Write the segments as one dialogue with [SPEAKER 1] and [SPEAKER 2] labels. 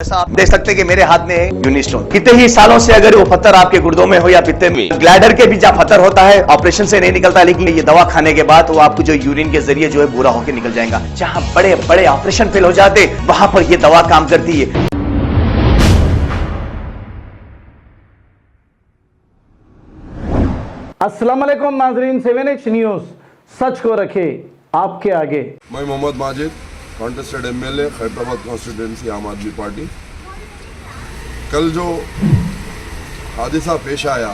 [SPEAKER 1] जैसा आप देख सकते हैं कि मेरे हाथ में है यूनिस्टोन। कितने ही सालों से अगर वो पत्थर आपके गुर्दों में हो या पित्ते में, ग्लैडर के भी जहाँ पत्थर होता है ऑपरेशन से नहीं निकलता, लेकिन ये दवा खाने के बाद वो आपको जो यूरिन के जरिए जो है पूरा होकर निकल जाएगा। जहाँ बड़े बड़े ऑपरेशन फेल हो जाते वहां पर ये दवा काम करती है।
[SPEAKER 2] अस्सलाम वालेकुम नाजरीन, 7H न्यूज सच को रखे आपके आगे।
[SPEAKER 3] मैं Mohammed Majid, contested MLA Khairatabad constituency Aam Aadmi party. कल जो हादसा पेश आया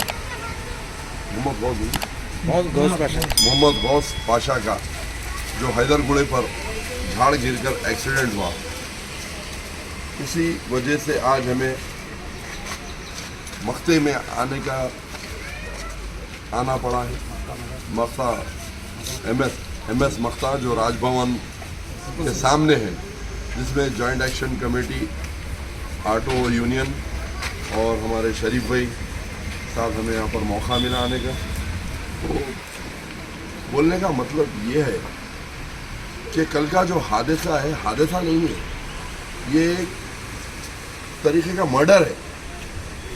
[SPEAKER 3] मोहम्मद गौस पाशा का, जो हैदरगुड़े पर झाड़ गिरकर एक्सीडेंट हुआ, उसी वजह से आज हमें मख्ते में आना पड़ा है। मख्ता एमएस मख्ता जो राजभवन के सामने है, जिसमें joint action committee, auto union और हमारे शरीफ भाई साथ हमें यहाँ पर मौका मिला आने का। तो बोलने का मतलब ये है कि कल का जो हादसा है, हादसा नहीं है, ये एक तरीके का मर्डर है।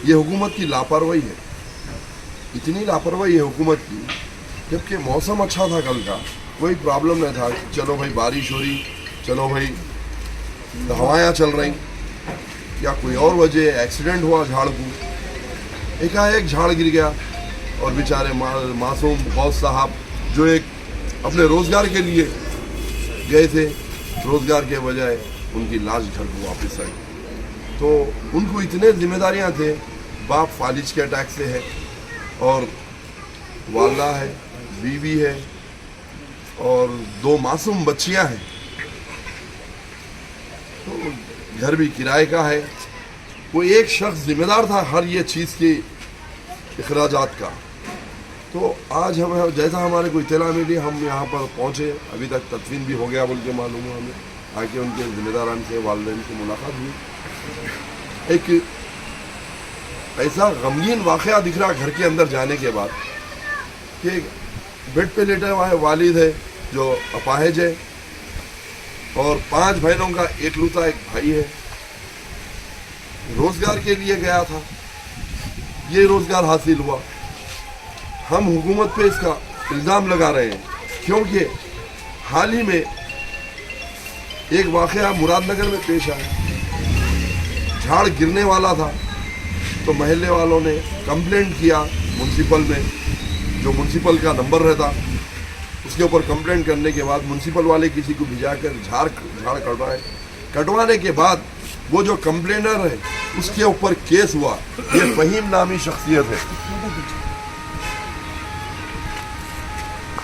[SPEAKER 3] ये हुकूमत की लापरवाही है, इतनी लापरवाही है हुकूमत की। जबकि मौसम अच्छा था कल का, कोई प्रॉब्लम नहीं था। चलो भाई बारिश हो रही, चलो भाई हवाएं चल रही, या कोई और वजह एक्सीडेंट हुआ, झाड़ को एकाएक झाड़ गिर गया और बेचारे मासूम गौस साहब जो एक अपने रोज़गार के लिए गए थे, रोज़गार के बजाय उनकी लाश घर को वापस आई। तो उनको इतने जिम्मेदारियां थे, बाप फालिज के अटैक से है और वाला है, बीवी है और 2 मासूम बच्चियां हैं। तो घर भी किराए का है। वो एक शख्स जिम्मेदार था हर ये चीज़ के अखराजात का। तो आज हम जैसा हमारे को इत्तला मिली, हम यहाँ पर पहुँचे। अभी तक तदफीन भी हो गया बोल के मालूम हुआ हमें। आके उनके जिम्मेदारान से, वालिदैन से मुलाकात हुई। एक ऐसा गमगीन वाक़या दिख रहा घर के अंदर जाने के बाद कि बेड पे लेटा हुआ है वालिद है जो अपाहिज है और 5 बहनों का एकलौता एक भाई है। रोजगार के लिए गया था, ये रोजगार हासिल हुआ। हम हुकूमत पे इसका इल्ज़ाम लगा रहे हैं क्योंकि हाल ही में एक वाक़या मुरादनगर में पेश आया। झाड़ गिरने वाला था तो महल्ले वालों ने कंप्लेंट किया म्यूनसिपल में, जो म्यूनसिपल का नंबर रहता, उसके ऊपर कंप्लेंट करने के बाद म्यूनसिपल वाले किसी को भिजाकर झाड़ कटवाने के बाद वो जो कंप्लेनर है उसके ऊपर केस हुआ। ये फहीम नामी शख्सियत है,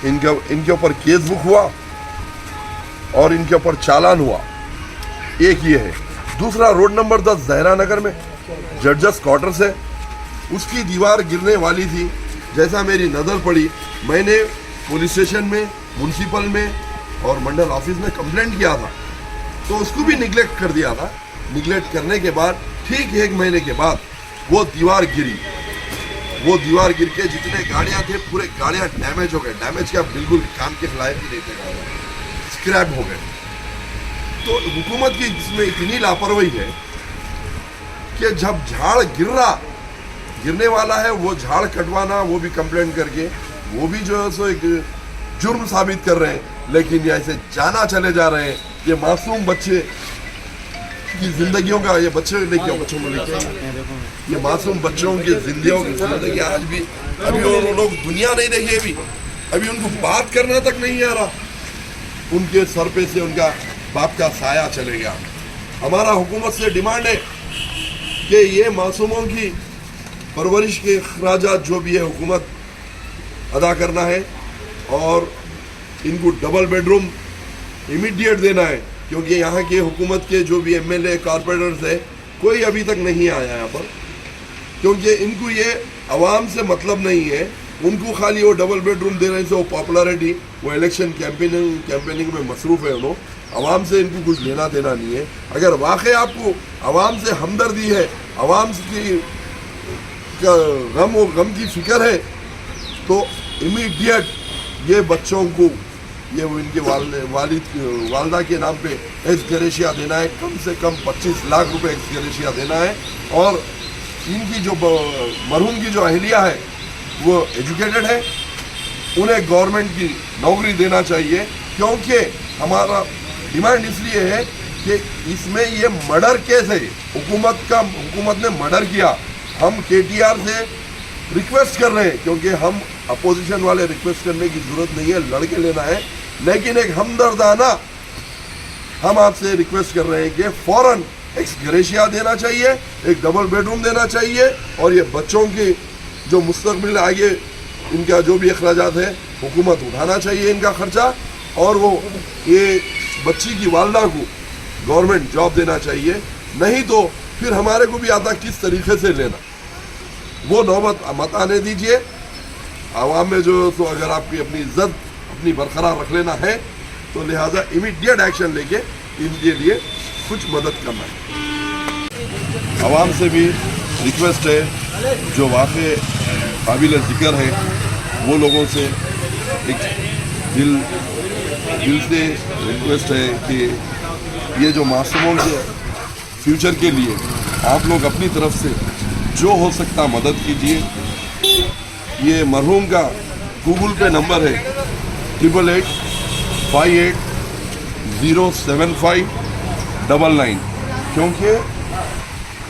[SPEAKER 3] इनके ऊपर केस बुक हुआ और इनके ऊपर चालान हुआ। एक ये है। दूसरा, रोड नंबर 10 जहरा नगर में जजेस क्वार्टर्स है, उसकी दीवार गिरने वाली थी। जैसा मेरी नज़र पड़ी, मैंने पुलिस स्टेशन में, म्यूनसिपल में और मंडल ऑफिस में कंप्लेंट किया था, तो उसको भी निगलेक्ट कर दिया था। निगलेक्ट करने के बाद ठीक 1 महीने के बाद वो दीवार गिरी। वो दीवार गिर के जितने गाड़ियाँ थे, पूरे गाड़ियाँ डैमेज हो गए। डैमेज क्या, बिल्कुल काम के लायक ही नहीं थे, स्क्रैप हो गए। तो हुकूमत की इसमें इतनी लापरवाही है कि जब झाड़ गिरने वाला है, वो झाड़ कटवाना, वो भी कंप्लेंट करके, वो भी जो है सो एक जुर्म साबित कर रहे हैं। लेकिन ये ऐसे जाना चले जा रहे हैं। ये मासूम बच्चे की जिंदगियों का, ये बच्चों को लेके, ये मासूम बच्चों की जिंदगी आज भी, अभी वो लोग दुनिया नहीं देखी, अभी उनको बात करना तक नहीं आ रहा। उनके सर पे से उनका बाप का साया चले गया। हमारा हुकूमत से डिमांड है कि ये मासूमों की परवरिश के अखराजात जो भी है हुकूमत अदा करना है और इनको डबल बेडरूम इमीडिएट देना है। क्योंकि यहाँ के हुकूमत के जो भी एमएलए, कॉरपोरेटर्स है, कोई अभी तक नहीं आया यहाँ पर। क्योंकि इनको ये आवाम से मतलब नहीं है, उनको खाली वो डबल बेडरूम देने से वो पॉपुलैरिटी, वो इलेक्शन कैंपेनिंग में मसरूफ़ है। उन्होंने आवाम से इनको कुछ लेना देना नहीं है। अगर वाकई आपको आवाम से हमदर्दी है, आवाम की गम की फिक्र है, तो इमीडिएट ये बच्चों को ये वो इनके वालदा के नाम पे एक्स ग्रेशिया देना है, कम से कम 25 लाख रुपए एक्स ग्रेशिया देना है। और इनकी जो मरहूम की जो अहलिया है वो एजुकेटेड है, उन्हें गवर्नमेंट की नौकरी देना चाहिए, क्योंकि हमारा डिमांड इसलिए है कि इसमें ये मर्डर केस है, हुकूमत ने मर्डर किया। हम केटीआर से रिक्वेस्ट कर रहे हैं, क्योंकि हम अपोजिशन वाले रिक्वेस्ट करने की जरूरत नहीं है, लड़के लेना है, लेकिन एक हमदर्दाना हम आपसे रिक्वेस्ट कर रहे हैं कि फौरन एक्स ग्रेशिया देना चाहिए, एक डबल बेडरूम देना चाहिए, और ये बच्चों की जो मुस्तकबिल आगे इनका जो भी अखराजात है हुकूमत उठाना चाहिए इनका खर्चा, और वो ये बच्ची की वालदा को गवर्नमेंट जॉब देना चाहिए। नहीं तो फिर हमारे को भी आता किस तरीके से लेना, वो नौबत मत आने दीजिए। आवाम में जो तो अगर आपकी अपनी इज्जत अपनी बरकरार रख लेना है तो लिहाजा इमीडिएट एक्शन लेके इनके लिए कुछ मदद करना है। आवाम से भी रिक्वेस्ट है, जो वाक़ई काबिल ज़िक्र है वो लोगों से एक दिल से रिक्वेस्ट है कि ये जो मासूमों के फ्यूचर के लिए आप लोग अपनी तरफ से जो हो सकता मदद कीजिए। ये मरहूम का गूगल पे नंबर है 8858075999, क्योंकि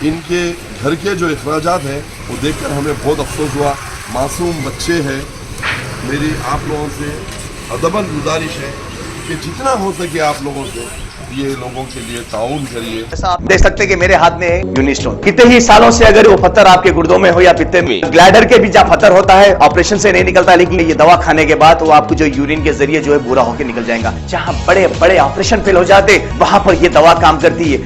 [SPEAKER 3] इनके घर के जो अखराजात हैं वो देखकर हमें बहुत अफसोस हुआ। मासूम बच्चे हैं। मेरी आप लोगों से अदबन गुजारिश है कि जितना हो सके आप लोगों से ये लोगों के लिए ताउन करिए।
[SPEAKER 1] जैसा आप देख सकते हैं कि मेरे हाथ में यूनिस्टोन, कितने ही सालों से अगर वो पत्थर आपके गुर्दों में हो या पित्ते में, ग्लैडर के भी जहाँ पत्थर होता है ऑपरेशन से नहीं निकलता, लेकिन ये दवा खाने के बाद वो आपको जो यूरिन के जरिए जो है बुरा होकर निकल जाएगा। जहाँ बड़े बड़े ऑपरेशन फेल हो जाते वहां पर ये दवा काम करती है।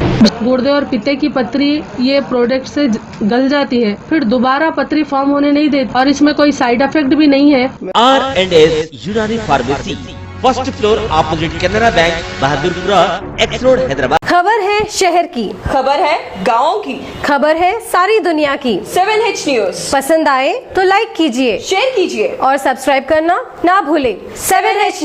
[SPEAKER 4] गुर्दे और पित्ते की पथरी ये प्रोडक्ट से गल जाती है, फिर दोबारा पथरी फॉर्म होने नहीं देती, और इसमें कोई साइड इफेक्ट भी नहीं है।
[SPEAKER 5] R&S यूनानी pharmacy, first floor opposite Canara bank, Bahadurpura, x road, Hyderabad.
[SPEAKER 6] खबर है शहर की,
[SPEAKER 7] खबर है गाँव की,
[SPEAKER 6] खबर है सारी दुनिया की।
[SPEAKER 7] 7H न्यूज
[SPEAKER 6] पसंद आए तो लाइक कीजिए,
[SPEAKER 7] शेयर कीजिए
[SPEAKER 6] और सब्सक्राइब करना ना भूलें।
[SPEAKER 7] 7H news.